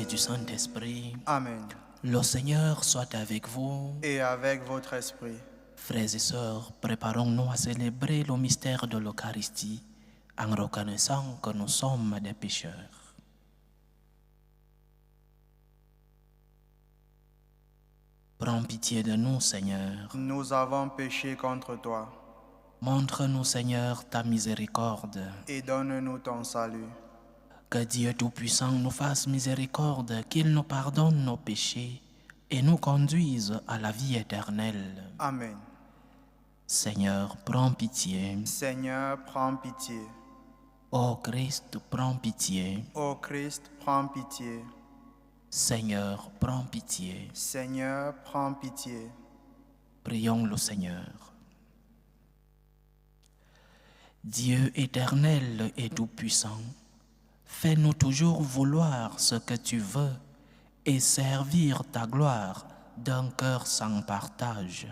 et du Saint-Esprit. Amen. Le Seigneur soit avec vous. Et avec votre esprit. Frères et sœurs, préparons-nous à célébrer le mystère de l'Eucharistie en reconnaissant que nous sommes des pécheurs. Prends pitié de nous, Seigneur. Nous avons péché contre toi. Montre-nous, Seigneur, ta miséricorde. Et donne-nous ton salut. Que Dieu Tout-Puissant nous fasse miséricorde, qu'il nous pardonne nos péchés et nous conduise à la vie éternelle. Amen. Seigneur, prends pitié. Seigneur, prends pitié. Ô Christ, prends pitié. Ô Christ, prends pitié. Seigneur, prends pitié. Seigneur, prends pitié. Prions le Seigneur. Dieu éternel et tout-puissant, fais-nous toujours vouloir ce que tu veux et servir ta gloire d'un cœur sans partage.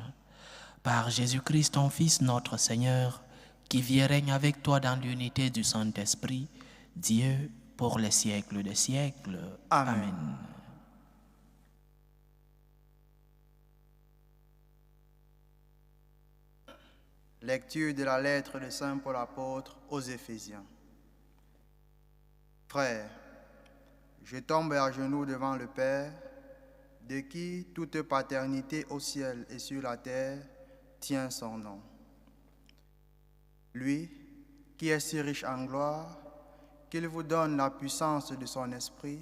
Par Jésus-Christ, ton Fils, notre Seigneur, qui vit et règne avec toi dans l'unité du Saint-Esprit, Dieu, pour les siècles des siècles. Amen. Amen. Lecture de la lettre de Saint Paul apôtre aux Éphésiens. Frères, je tombe à genoux devant le Père, de qui toute paternité au ciel et sur la terre tient son nom. Lui, qui est si riche en gloire, qu'il vous donne la puissance de son esprit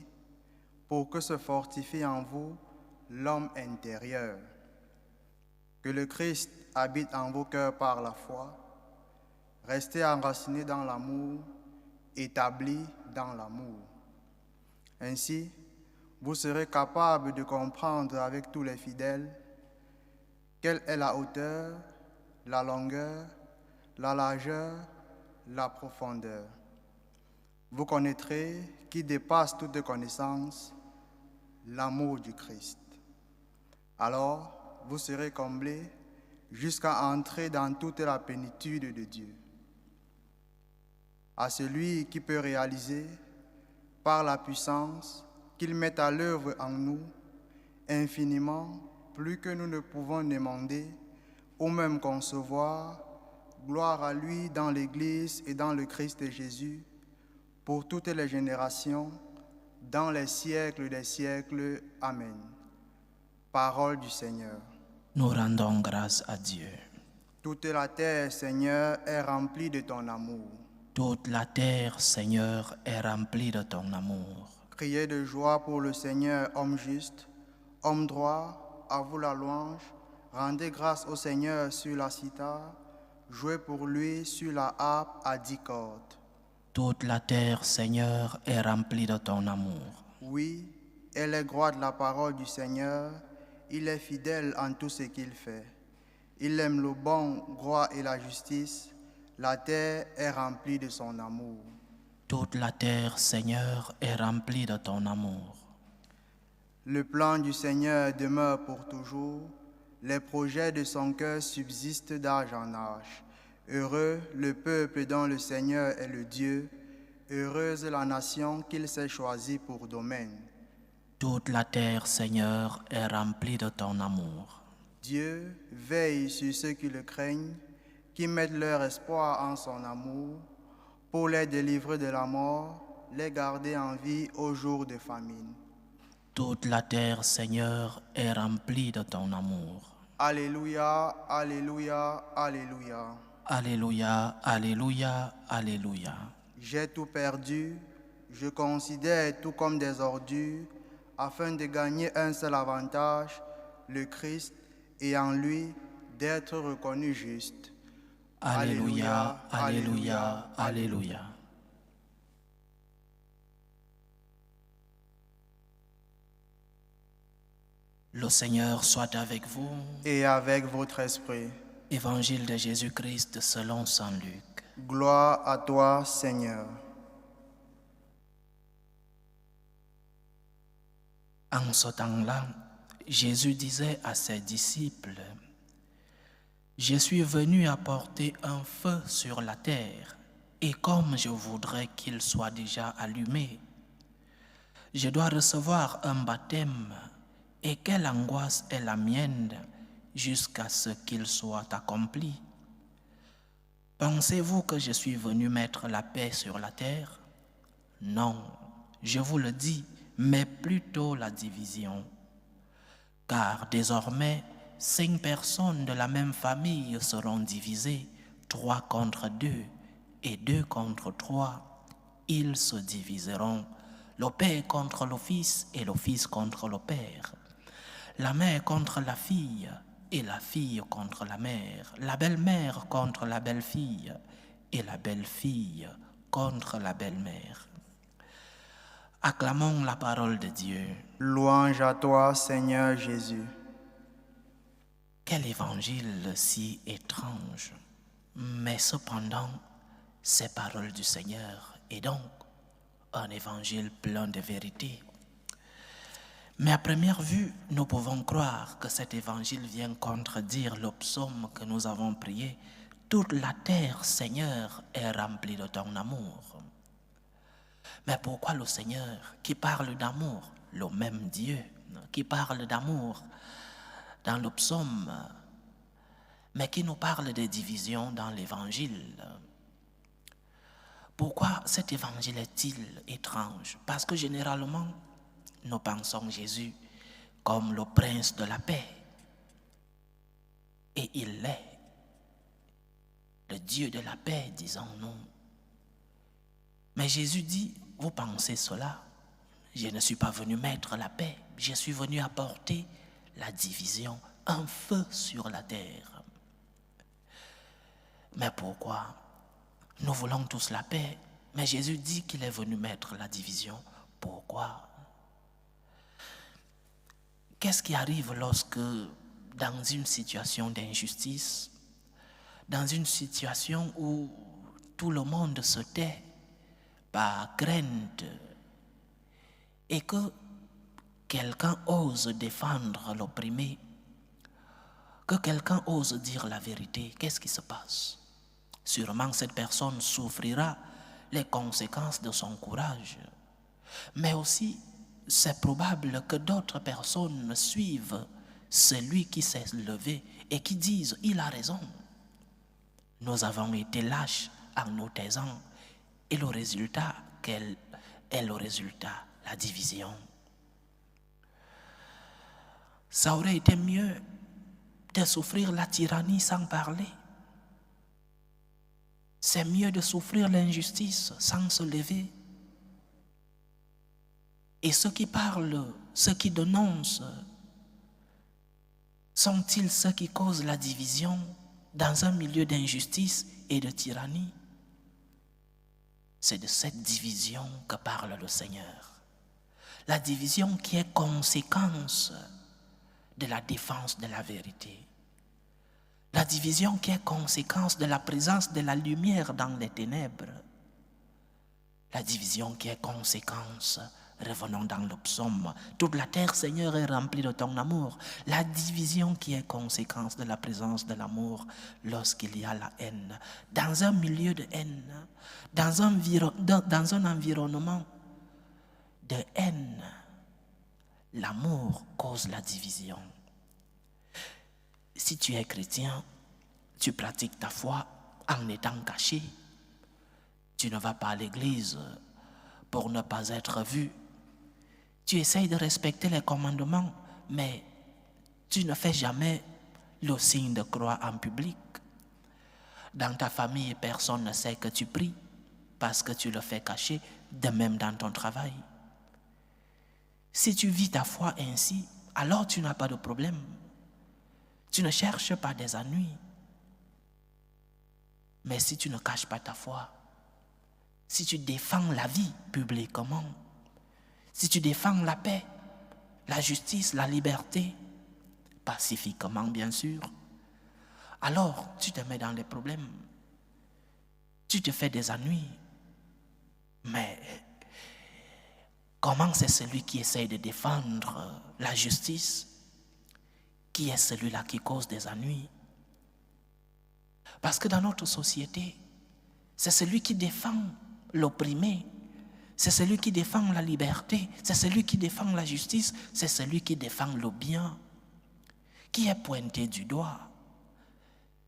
pour que se fortifie en vous l'homme intérieur. Que le Christ habite en vos cœurs par la foi. Restez enracinés dans l'amour, établis dans l'amour. Ainsi, vous serez capables de comprendre avec tous les fidèles quelle est la hauteur, la longueur, la largeur, la profondeur. Vous connaîtrez, qui dépasse toute connaissance, l'amour du Christ. Alors, vous serez comblés jusqu'à entrer dans toute la plénitude de Dieu. À celui qui peut réaliser, par la puissance qu'il met à l'œuvre en nous, infiniment plus que nous ne pouvons demander ou même concevoir, gloire à lui dans l'Église et dans le Christ Jésus, pour toutes les générations, dans les siècles des siècles. Amen. Parole du Seigneur. Nous rendons grâce à Dieu. Toute la terre, Seigneur, est remplie de ton amour. Toute la terre, Seigneur, est remplie de ton amour. Criez de joie pour le Seigneur, homme juste, homme droit, à vous la louange. Rendez grâce au Seigneur sur la cithare, jouez pour lui sur la harpe à 10 cordes. Toute la terre, Seigneur, est remplie de ton amour. Oui, elle est gloire de la parole du Seigneur. Il est fidèle en tout ce qu'il fait. Il aime le bon, droit et la justice. La terre est remplie de son amour. Toute la terre, Seigneur, est remplie de ton amour. Le plan du Seigneur demeure pour toujours. Les projets de son cœur subsistent d'âge en âge. Heureux le peuple dont le Seigneur est le Dieu. Heureuse la nation qu'il s'est choisie pour domaine. Toute la terre, Seigneur, est remplie de ton amour. Dieu veille sur ceux qui le craignent, qui mettent leur espoir en son amour, pour les délivrer de la mort, les garder en vie au jour de famine. Toute la terre, Seigneur, est remplie de ton amour. Alléluia, alléluia, alléluia. Alléluia, alléluia, alléluia. J'ai tout perdu, je considère tout comme des ordures, afin de gagner un seul avantage, le Christ, et en lui d'être reconnu juste. Alléluia, alléluia, alléluia. Le Seigneur soit avec vous. Et avec votre esprit. Évangile de Jésus-Christ selon saint Luc. Gloire à toi, Seigneur. En ce temps-là, Jésus disait à ses disciples, « Je suis venu apporter un feu sur la terre, et comme je voudrais qu'il soit déjà allumé. Je dois recevoir un baptême et quelle angoisse est la mienne jusqu'à ce qu'il soit accompli. Pensez-vous que je suis venu mettre la paix sur la terre? Non, je vous le dis, mais plutôt la division. Car désormais, 5 personnes de la même famille seront divisées, 3 contre 2 et 2 contre 3. Ils se diviseront, le père contre le fils et le fils contre le père, la mère contre la fille et la fille contre la mère, la belle-mère contre la belle-fille et la belle-fille contre la belle-mère. Acclamons la parole de Dieu. Louange à toi, Seigneur Jésus. Quel évangile si étrange, mais cependant, c'est parole du Seigneur et donc un évangile plein de vérité. Mais à première vue, nous pouvons croire que cet évangile vient contredire le psaume que nous avons prié. Toute la terre, Seigneur, est remplie de ton amour. Mais pourquoi le Seigneur, qui parle d'amour, le même Dieu, qui parle d'amour dans le psaume, mais qui nous parle de division dans l'évangile? Pourquoi cet évangile est-il étrange? Parce que généralement, nous pensons Jésus comme le prince de la paix. Et il l'est. Le Dieu de la paix, disons-nous. Mais Jésus dit, vous pensez cela? Je ne suis pas venu mettre la paix. Je suis venu apporter la division, un feu sur la terre. Mais pourquoi? Nous voulons tous la paix. Mais Jésus dit qu'il est venu mettre la division. Pourquoi? Qu'est-ce qui arrive lorsque, dans une situation d'injustice, dans une situation où tout le monde se tait par crainte et que quelqu'un ose défendre l'opprimé, que quelqu'un ose dire la vérité, qu'est-ce qui se passe? Sûrement cette personne souffrira les conséquences de son courage, mais aussi c'est probable que d'autres personnes suivent celui qui s'est levé et qui disent « il a raison ». Nous avons été lâches en nous taisant et le résultat, quel est le résultat? La division. Ça aurait été mieux de souffrir la tyrannie sans parler. C'est mieux de souffrir l'injustice sans se lever. Et ceux qui parlent, ceux qui dénoncent, sont-ils ceux qui causent la division dans un milieu d'injustice et de tyrannie? C'est de cette division que parle le Seigneur. La division qui est conséquence de la défense de la vérité. La division qui est conséquence de la présence de la lumière dans les ténèbres. La division qui est conséquence, revenons dans le psaume, toute la terre, Seigneur, est remplie de ton amour. La division qui est conséquence de la présence de l'amour lorsqu'il y a la haine. Dans un milieu de haine, dans un environnement de haine, l'amour cause la division. Si tu es chrétien, tu pratiques ta foi en étant caché. Tu ne vas pas à l'église pour ne pas être vu. Tu essayes de respecter les commandements, mais tu ne fais jamais le signe de croix en public. Dans ta famille, personne ne sait que tu pries parce que tu le fais cacher, de même dans ton travail. Si tu vis ta foi ainsi, alors tu n'as pas de problème. Tu ne cherches pas des ennuis. Mais si tu ne caches pas ta foi, si tu défends la vie publiquement, si tu défends la paix, la justice, la liberté, pacifiquement bien sûr, alors tu te mets dans des problèmes. Tu te fais des ennuis. Mais comment c'est celui qui essaye de défendre la justice qui est celui-là qui cause des ennuis? Parce que dans notre société, c'est celui qui défend l'opprimé, c'est celui qui défend la liberté, c'est celui qui défend la justice, c'est celui qui défend le bien, qui est pointé du doigt.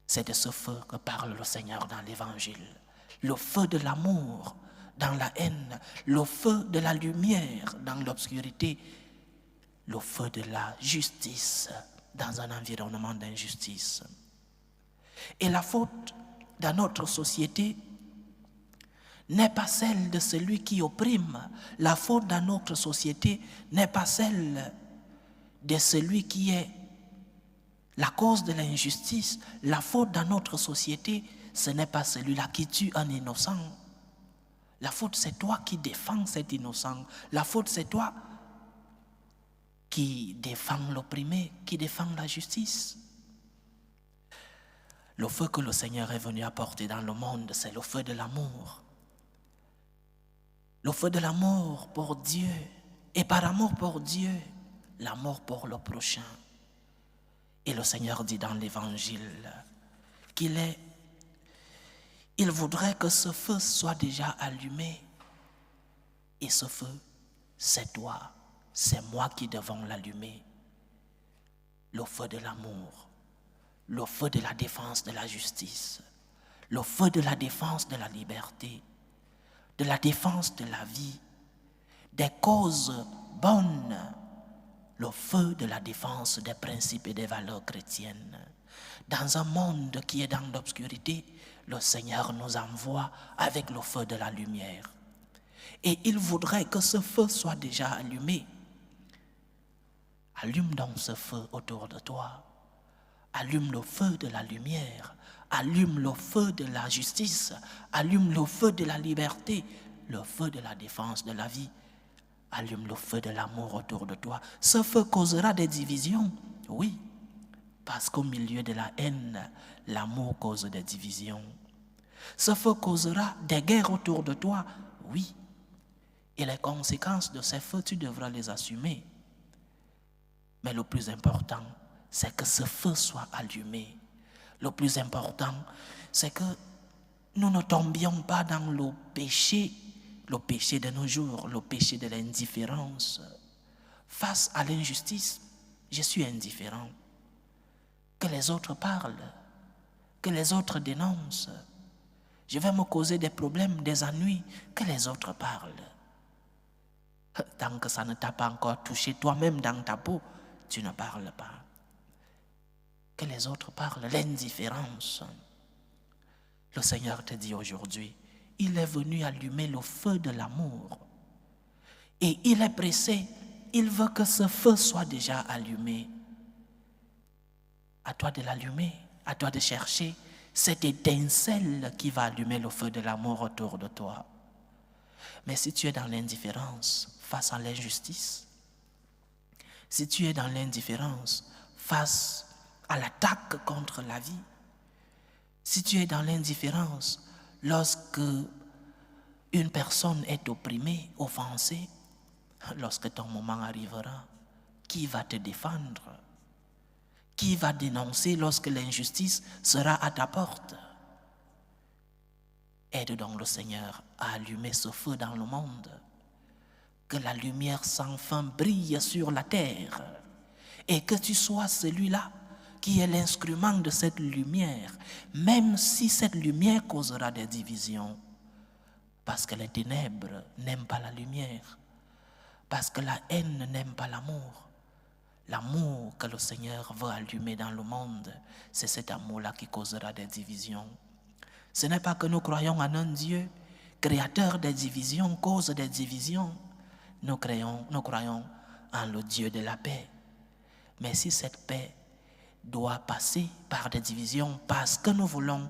C'est de ce feu que parle le Seigneur dans l'Évangile. Le feu de l'amour dans la haine, le feu de la lumière dans l'obscurité, le feu de la justice dans un environnement d'injustice. Et la faute dans notre société n'est pas celle de celui qui opprime. La faute dans notre société n'est pas celle de celui qui est la cause de l'injustice. La faute dans notre société, ce n'est pas celui-là qui tue un innocent. La faute, c'est toi qui défends cet innocent. La faute, c'est toi qui défends l'opprimé, qui défends la justice. Le feu que le Seigneur est venu apporter dans le monde, c'est le feu de l'amour. Le feu de l'amour pour Dieu. Et par amour pour Dieu, l'amour pour le prochain. Et le Seigneur dit dans l'Évangile qu'il voudrait que ce feu soit déjà allumé. Et ce feu, c'est toi, c'est moi qui devons l'allumer. Le feu de l'amour, le feu de la défense de la justice, le feu de la défense de la liberté, de la défense de la vie, des causes bonnes, le feu de la défense des principes et des valeurs chrétiennes. Dans un monde qui est dans l'obscurité, le Seigneur nous envoie avec le feu de la lumière. Et il voudrait que ce feu soit déjà allumé. Allume donc ce feu autour de toi. Allume le feu de la lumière. Allume le feu de la justice. Allume le feu de la liberté. Le feu de la défense de la vie. Allume le feu de l'amour autour de toi. Ce feu causera des divisions, oui. Parce qu'au milieu de la haine, l'amour cause des divisions. Ce feu causera des guerres autour de toi, oui. Et les conséquences de ces feux, tu devras les assumer. Mais le plus important, c'est que ce feu soit allumé. Le plus important, c'est que nous ne tombions pas dans le péché de nos jours, le péché de l'indifférence. Face à l'injustice, je suis indifférent. Que les autres parlent, que les autres dénoncent. Je vais me causer des problèmes, des ennuis, que les autres parlent. Tant que ça ne t'a pas encore touché toi-même dans ta peau, tu ne parles pas. Que les autres parlent, l'indifférence. Le Seigneur te dit aujourd'hui, il est venu allumer le feu de l'amour. Et il est pressé, il veut que ce feu soit déjà allumé. À toi de l'allumer, à toi de chercher cette étincelle qui va allumer le feu de l'amour autour de toi. Mais si tu es dans l'indifférence face à l'injustice, si tu es dans l'indifférence face à l'attaque contre la vie, si tu es dans l'indifférence lorsque une personne est opprimée, offensée, lorsque ton moment arrivera, qui va te défendre? Qui va dénoncer lorsque l'injustice sera à ta porte? Aide donc le Seigneur à allumer ce feu dans le monde. Que la lumière sans fin brille sur la terre. Et que tu sois celui-là qui est l'instrument de cette lumière, même si cette lumière causera des divisions. Parce que les ténèbres n'aiment pas la lumière. Parce que la haine n'aime pas l'amour. L'amour que le Seigneur veut allumer dans le monde, c'est cet amour-là qui causera des divisions. Ce n'est pas que nous croyons en un Dieu, créateur des divisions, cause des divisions. Nous croyons en le Dieu de la paix. Mais si cette paix doit passer par des divisions parce que nous voulons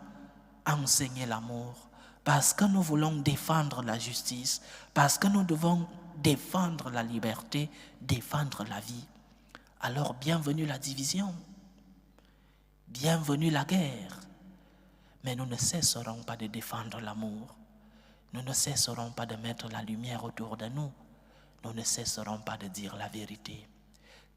enseigner l'amour, parce que nous voulons défendre la justice, parce que nous devons défendre la liberté, défendre la vie, alors bienvenue la division, bienvenue la guerre. Mais nous ne cesserons pas de défendre l'amour. Nous ne cesserons pas de mettre la lumière autour de nous. Nous ne cesserons pas de dire la vérité.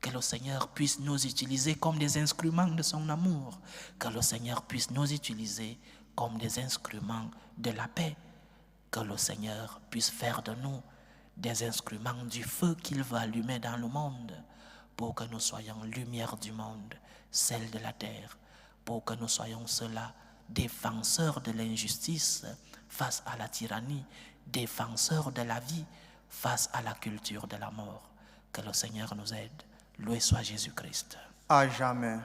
Que le Seigneur puisse nous utiliser comme des instruments de son amour. Que le Seigneur puisse nous utiliser comme des instruments de la paix. Que le Seigneur puisse faire de nous des instruments du feu qu'il va allumer dans le monde, pour que nous soyons lumière du monde, sel de la terre, pour que nous soyons ceux-là, défenseurs de l'injustice face à la tyrannie, défenseurs de la vie face à la culture de la mort. Que le Seigneur nous aide. Loué soit Jésus-Christ. À jamais.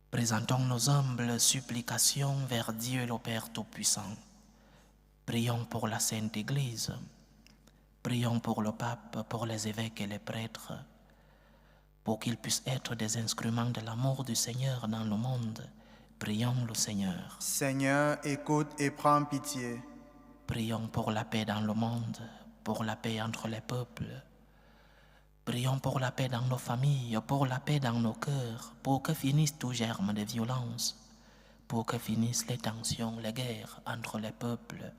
Présentons nos humbles supplications vers Dieu le Père Tout-Puissant. Prions pour la Sainte Église. Prions pour le pape, pour les évêques et les prêtres, pour qu'ils puissent être des instruments de l'amour du Seigneur dans le monde. Prions le Seigneur. Seigneur, écoute et prends pitié. Prions pour la paix dans le monde, pour la paix entre les peuples. Prions pour la paix dans nos familles, pour la paix dans nos cœurs, pour que finissent tout germe de violence, pour que finissent les tensions, les guerres entre les peuples.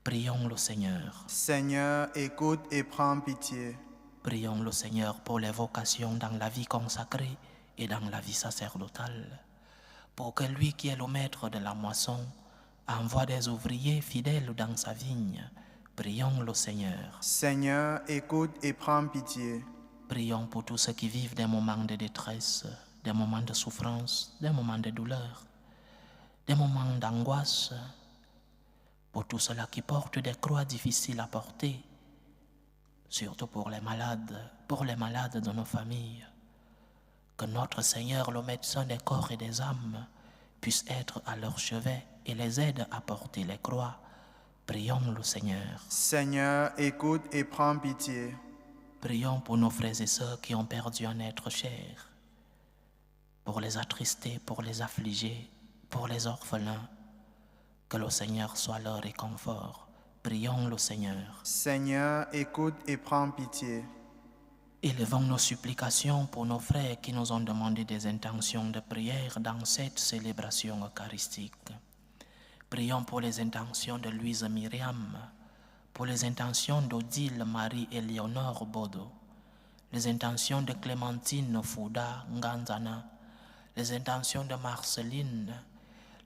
Prions le Seigneur. Seigneur, écoute et prends pitié. Prions le Seigneur pour les vocations dans la vie consacrée et dans la vie sacerdotale, pour que lui qui est le maître de la moisson envoie des ouvriers fidèles dans sa vigne. Prions le Seigneur. Seigneur, écoute et prends pitié. Prions pour tous ceux qui vivent des moments de détresse, des moments de souffrance, des moments de douleur, des moments d'angoisse, pour tous ceux-là qui portent des croix difficiles à porter, surtout pour les malades de nos familles. Que notre Seigneur, le médecin des corps et des âmes, puisse être à leur chevet et les aide à porter les croix. Prions le Seigneur. Seigneur, écoute et prends pitié. Prions pour nos frères et sœurs qui ont perdu un être cher, pour les attristés, pour les affligés, pour les orphelins. Que le Seigneur soit leur réconfort. Prions le Seigneur. Seigneur, écoute et prends pitié. Élevons nos supplications pour nos frères qui nous ont demandé des intentions de prière dans cette célébration eucharistique. Prions pour les intentions de Louise Myriam, pour les intentions d'Odile Marie-Éléonore Bodo, les intentions de Clémentine Fouda Nganzana, les intentions de Marceline,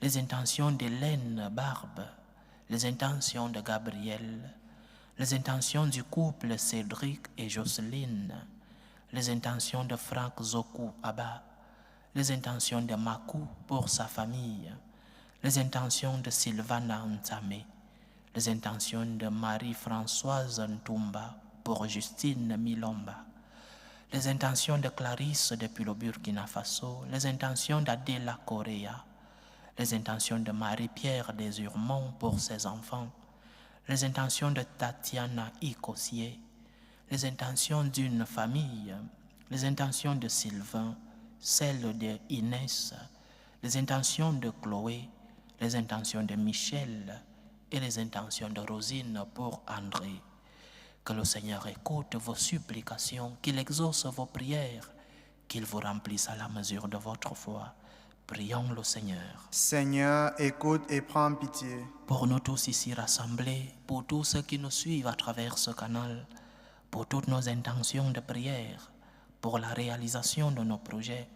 les intentions d'Hélène Barbe, les intentions de Gabriel, les intentions du couple Cédric et Jocelyne, les intentions de Franck Zoku Abba, les intentions de Makou pour sa famille, les intentions de Sylvana Ntamé, les intentions de Marie-Françoise Ntumba pour Justine Milomba, les intentions de Clarisse depuis le Burkina Faso, les intentions d'Adela Correa, les intentions de Marie-Pierre Desurmont pour ses enfants, les intentions de Tatiana Icossier, les intentions d'une famille, les intentions de Sylvain, celles de Inès, les intentions de Chloé, les intentions de Michel et les intentions de Rosine pour André. Que le Seigneur écoute vos supplications, qu'il exauce vos prières, qu'il vous remplisse à la mesure de votre foi. Prions le Seigneur. Seigneur, écoute et prends pitié. Pour nous tous ici rassemblés, pour tous ceux qui nous suivent à travers ce canal, pour toutes nos intentions de prière, pour la réalisation de nos projets,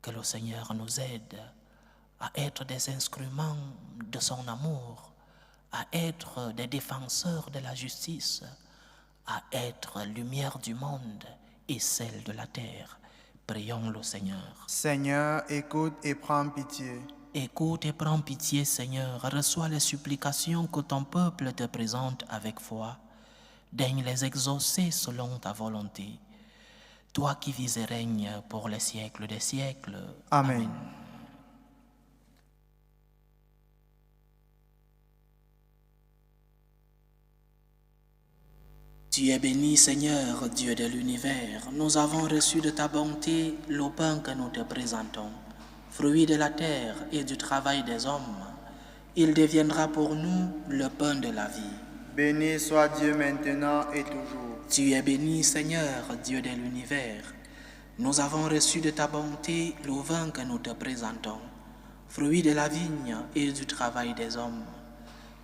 que le Seigneur nous aide à être des instruments de son amour, à être des défenseurs de la justice, à être lumière du monde et celle de la terre. Prions le Seigneur. Seigneur, écoute et prends pitié. Écoute et prends pitié, Seigneur. Reçois les supplications que ton peuple te présente avec foi. Daigne les exaucer selon ta volonté. Toi qui vis et règnes pour les siècles des siècles. Amen. Amen. Tu es béni, Seigneur, Dieu de l'univers. Nous avons reçu de ta bonté le pain que nous te présentons, fruit de la terre et du travail des hommes. Il deviendra pour nous le pain de la vie. Béni soit Dieu maintenant et toujours. Tu es béni, Seigneur, Dieu de l'univers. Nous avons reçu de ta bonté le vin que nous te présentons, fruit de la vigne et du travail des hommes.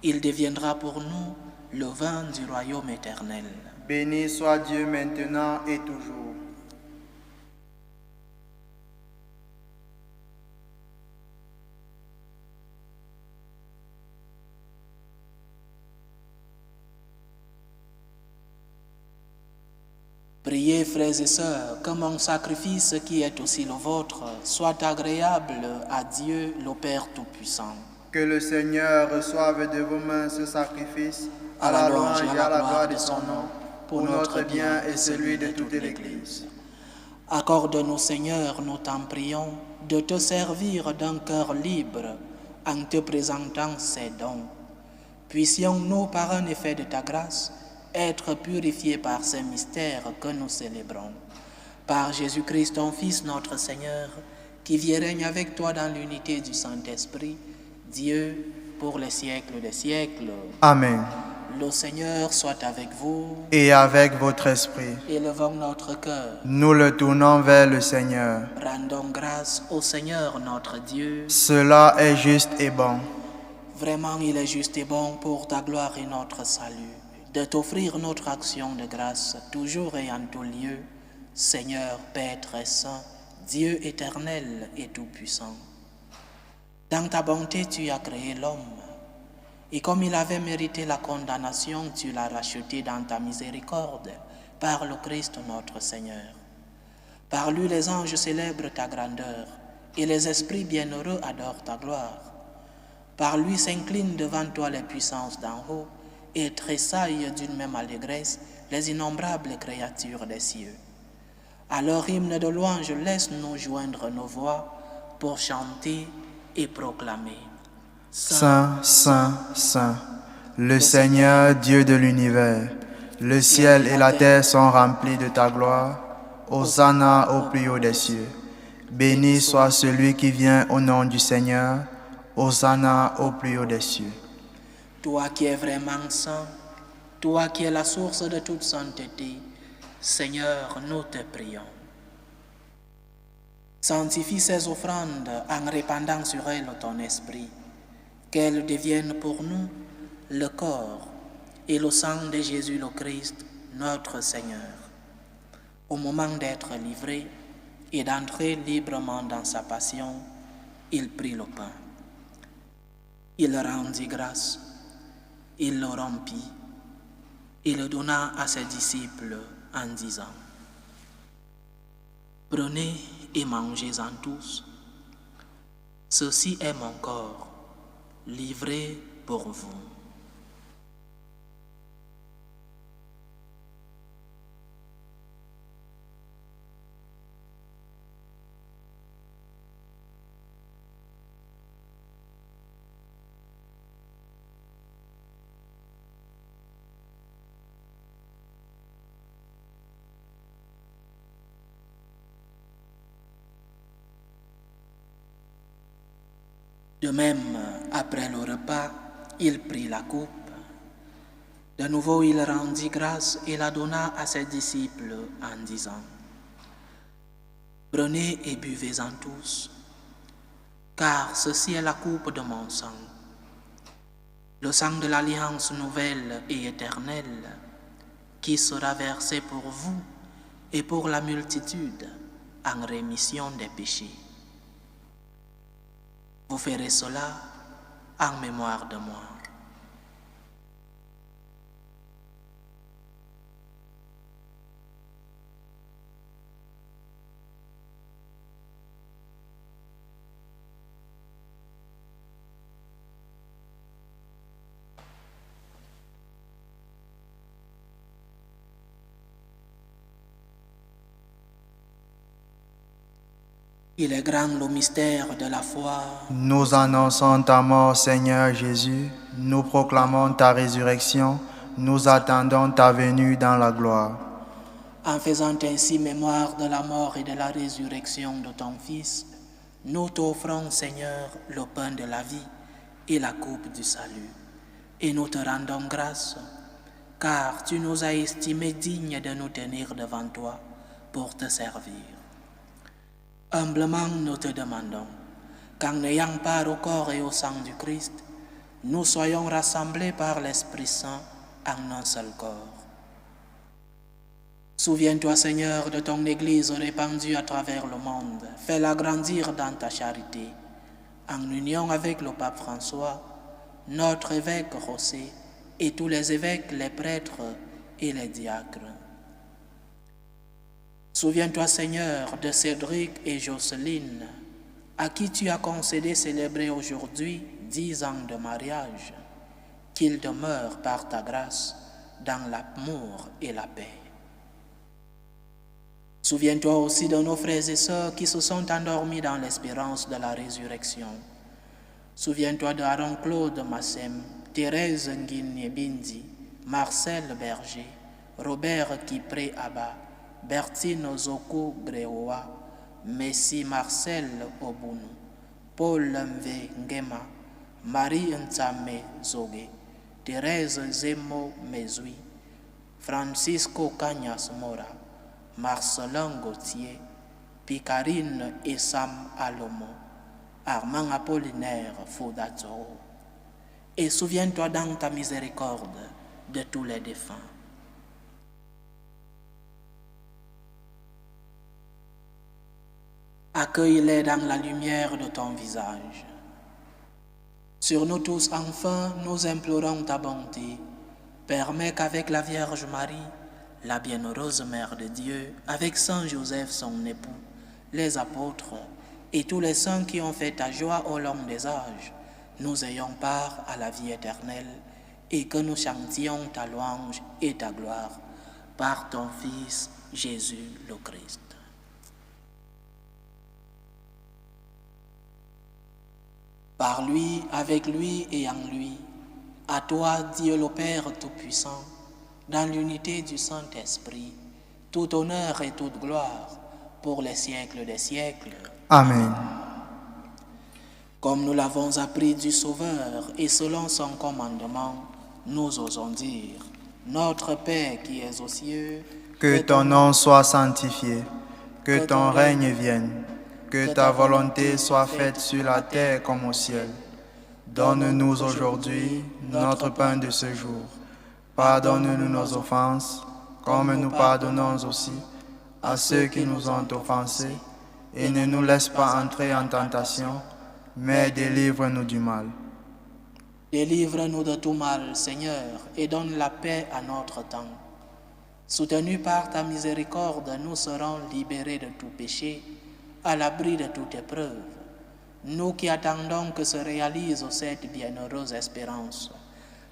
Il deviendra pour nous le vin du royaume éternel. Béni soit Dieu maintenant et toujours. Priez, frères et sœurs, que mon sacrifice qui est aussi le vôtre soit agréable à Dieu, le Père Tout-Puissant. Que le Seigneur reçoive de vos mains ce sacrifice À la louange et à la gloire de son nom, pour notre bien et celui de toute l'Église. Accorde-nous, Seigneur, nous t'en prions, de te servir d'un cœur libre en te présentant ces dons. Puissions-nous, par un effet de ta grâce, être purifiés par ces mystères que nous célébrons. Par Jésus-Christ, ton Fils, notre Seigneur, qui vit et règne avec toi dans l'unité du Saint-Esprit, Dieu, pour les siècles des siècles. Amen. Le Seigneur soit avec vous. Et avec votre esprit, Élevons notre cœur. nous le tournons vers le Seigneur. Rendons grâce au Seigneur notre Dieu. Cela est juste et bon. Vraiment, il est juste et bon pour ta gloire et notre salut, de t'offrir notre action de grâce, toujours et en tout lieu, Seigneur, Père très saint, Dieu éternel et tout-puissant. Dans ta bonté, tu as créé l'homme, et comme il avait mérité la condamnation, tu l'as racheté dans ta miséricorde, par le Christ notre Seigneur. Par lui, les anges célèbrent ta grandeur, et les esprits bienheureux adorent ta gloire. Par lui s'inclinent devant toi les puissances d'en haut, et tressaillent d'une même allégresse les innombrables créatures des cieux. À leur hymne de louange, laisse-nous joindre nos voix pour chanter et proclamer. Saint, Saint, Saint, le Seigneur Dieu de l'univers, le ciel et la terre sont remplis de ta gloire. Hosanna au plus haut des cieux. Béni soit celui qui vient au nom du Seigneur. Hosanna au plus haut des cieux. Toi qui es vraiment saint, toi qui es la source de toute sainteté, Seigneur, nous te prions. Sanctifie ces offrandes en répandant sur elles ton esprit, qu'elles deviennent pour nous le corps et le sang de Jésus le Christ, notre Seigneur. Au moment d'être livré et d'entrer librement dans sa passion, il prit le pain. Il rendit grâce, il le rompit et le donna à ses disciples en disant: Prenez et mangez-en tous. Ceci est mon corps, livré pour vous. De même, après le repas, il prit la coupe. De nouveau, il rendit grâce et la donna à ses disciples en disant: Prenez et buvez-en tous, car ceci est la coupe de mon sang, le sang de l'alliance nouvelle et éternelle, qui sera versé pour vous et pour la multitude en rémission des péchés. Vous ferez cela en mémoire de moi. Il est grand le mystère de la foi. Nous annonçons ta mort, Seigneur Jésus. Nous proclamons ta résurrection. Nous attendons ta venue dans la gloire. En faisant ainsi mémoire de la mort et de la résurrection de ton Fils, nous t'offrons, Seigneur, le pain de la vie et la coupe du salut. Et nous te rendons grâce, car tu nous as estimés dignes de nous tenir devant toi pour te servir. Humblement, nous te demandons qu'en n'ayant part au corps et au sang du Christ, nous soyons rassemblés par l'Esprit Saint en un seul corps. Souviens-toi, Seigneur, de ton Église répandue à travers le monde. Fais-la grandir dans ta charité, en union avec le pape François, notre évêque José, et tous les évêques, les prêtres et les diacres. Souviens-toi, Seigneur, de Cédric et Jocelyne, à qui tu as concédé célébrer aujourd'hui 10 ans de mariage, qu'ils demeurent par ta grâce dans l'amour et la paix. Souviens-toi aussi de nos frères et sœurs qui se sont endormis dans l'espérance de la résurrection. Souviens-toi de Aaron Claude Massem, Thérèse Nguine-Bindi, Marcel Berger, Robert Kipré Abba, Bertine Zoko Greoa, Messi Marcel Obunu, Paul Mve Ngema, Marie Ntsame Zoge, Thérèse Zemo Mezui, Francisco Cagnas Mora, Marcelin Gauthier, Picarine et Sam Alomo, Armand Apollinaire Faudato. Et souviens-toi dans ta miséricorde de tous les défunts. Accueille-les dans la lumière de ton visage. Sur nous tous, enfin, nous implorons ta bonté. Permets qu'avec la Vierge Marie, la bienheureuse Mère de Dieu, avec Saint Joseph son époux, les apôtres et tous les saints qui ont fait ta joie au long des âges, nous ayons part à la vie éternelle et que nous chantions ta louange et ta gloire par ton Fils Jésus le Christ. Par lui, avec lui et en lui, à toi, Dieu le Père Tout-Puissant, dans l'unité du Saint-Esprit, tout honneur et toute gloire pour les siècles des siècles. Amen. Comme nous l'avons appris du Sauveur et selon son commandement, nous osons dire, Notre Père qui es aux cieux, Que ton nom soit sanctifié, que ton règne vienne, que ta volonté soit faite sur la terre comme au ciel. Donne-nous aujourd'hui notre pain de ce jour. Pardonne-nous nos offenses, comme nous pardonnons aussi à ceux qui nous ont offensés, et ne nous laisse pas entrer en tentation, mais délivre-nous du mal. Délivre-nous de tout mal, Seigneur, et donne la paix à notre temps. Soutenus par ta miséricorde, nous serons libérés de tout péché, à l'abri de toute épreuve. Nous qui attendons que se réalise cette bienheureuse espérance,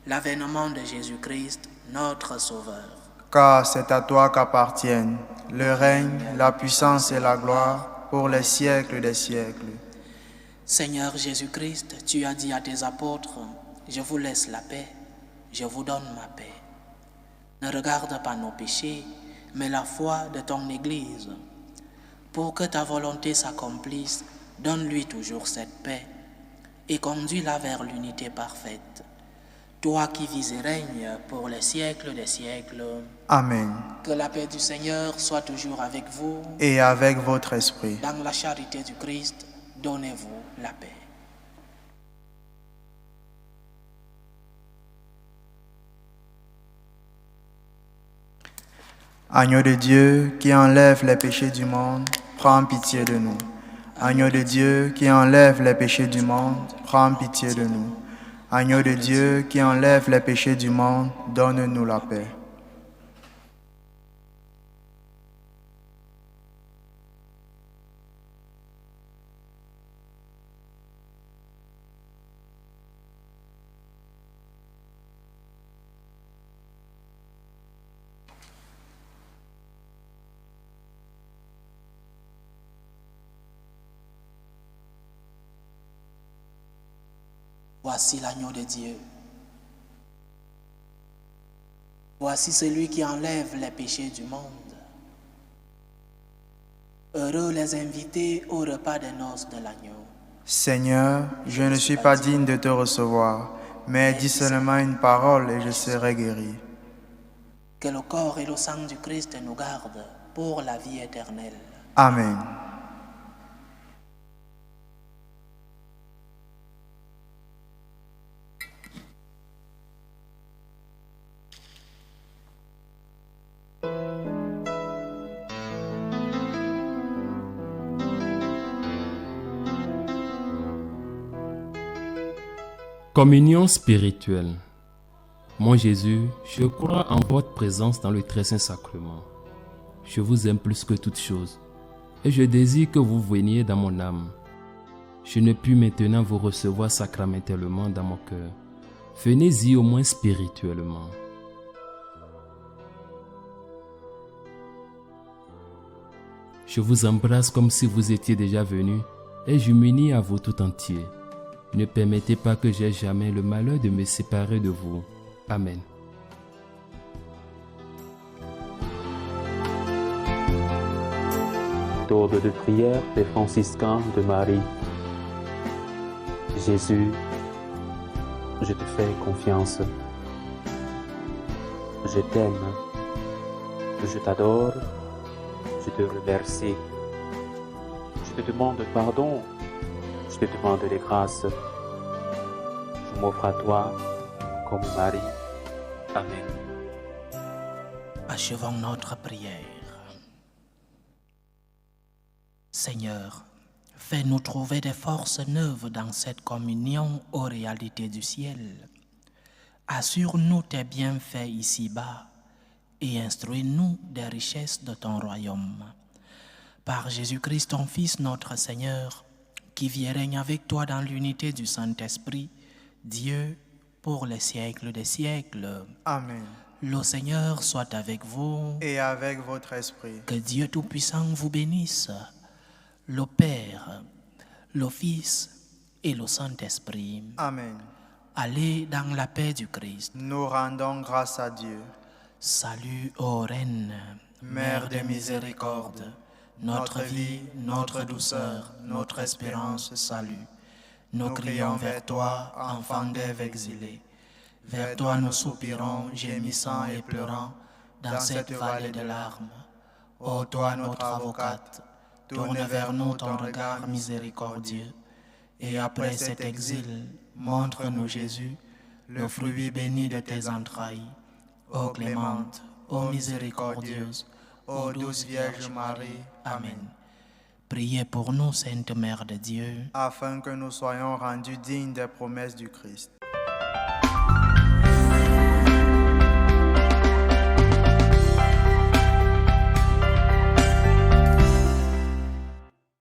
l'avènement de Jésus-Christ, notre Sauveur. Car c'est à toi qu'appartiennent le règne, la puissance et la gloire pour les siècles des siècles. Seigneur Jésus-Christ, tu as dit à tes apôtres, « Je vous laisse la paix, je vous donne ma paix. » Ne regarde pas nos péchés, mais la foi de ton Église. Pour que ta volonté s'accomplisse, donne-lui toujours cette paix et conduis-la vers l'unité parfaite. Toi qui vis et règnes pour les siècles des siècles. Amen. Que la paix du Seigneur soit toujours avec vous. Et avec votre esprit. Dans la charité du Christ, donnez-vous la paix. Agneau de Dieu qui enlève les péchés du monde, prends pitié de nous. Agneau de Dieu qui enlève les péchés du monde, prends pitié de nous. Agneau de Dieu qui enlève les péchés du monde, donne-nous la paix. Voici l'agneau de Dieu. Voici celui qui enlève les péchés du monde. Heureux les invités au repas des noces de l'agneau. Seigneur, je ne suis pas digne de te recevoir, mais dis seulement une parole et je serai guéri. Que le corps et le sang du Christ nous gardent pour la vie éternelle. Amen. Communion spirituelle. Mon Jésus, je crois en votre présence dans le très saint sacrement. Je vous aime plus que toute chose, et je désire que vous veniez dans mon âme. Je ne puis maintenant vous recevoir sacramentellement dans mon cœur. Venez-y au moins spirituellement. Je vous embrasse comme si vous étiez déjà venu, et je m'unis à vous tout entier. Ne permettez pas que j'aie jamais le malheur de me séparer de vous. Amen. Méthode de prière des franciscains de Marie. Jésus, je te fais confiance. Je t'aime. Je t'adore. Je te remercie. Je te demande pardon. Je te demande les grâces. Je m'offre à toi comme Marie. Amen. Achevons notre prière. Seigneur, fais-nous trouver des forces neuves dans cette communion aux réalités du ciel. Assure-nous tes bienfaits ici-bas et instruis-nous des richesses de ton royaume. Par Jésus-Christ, ton Fils, notre Seigneur, qui vit et règne avec toi dans l'unité du Saint-Esprit, Dieu, pour les siècles des siècles. Amen. Le Seigneur soit avec vous. Et avec votre esprit. Que Dieu Tout-Puissant vous bénisse, le Père, le Fils et le Saint-Esprit. Amen. Allez dans la paix du Christ. Nous rendons grâce à Dieu. Salut, ô Reine, Mère de miséricorde, notre vie, notre douceur, notre espérance, salut. Nous crions vers toi, enfant d'Ève exilée. Vers toi nous soupirons, gémissant et pleurant, dans cette vallée de larmes. Ô toi, notre avocate, tourne vers nous ton regard miséricordieux. Et après cet exil, montre-nous Jésus, le fruit béni de tes entrailles. Ô clémente, ô miséricordieuse, ô douce Vierge Marie. Amen. Priez pour nous, Sainte Mère de Dieu, afin que nous soyons rendus dignes des promesses du Christ.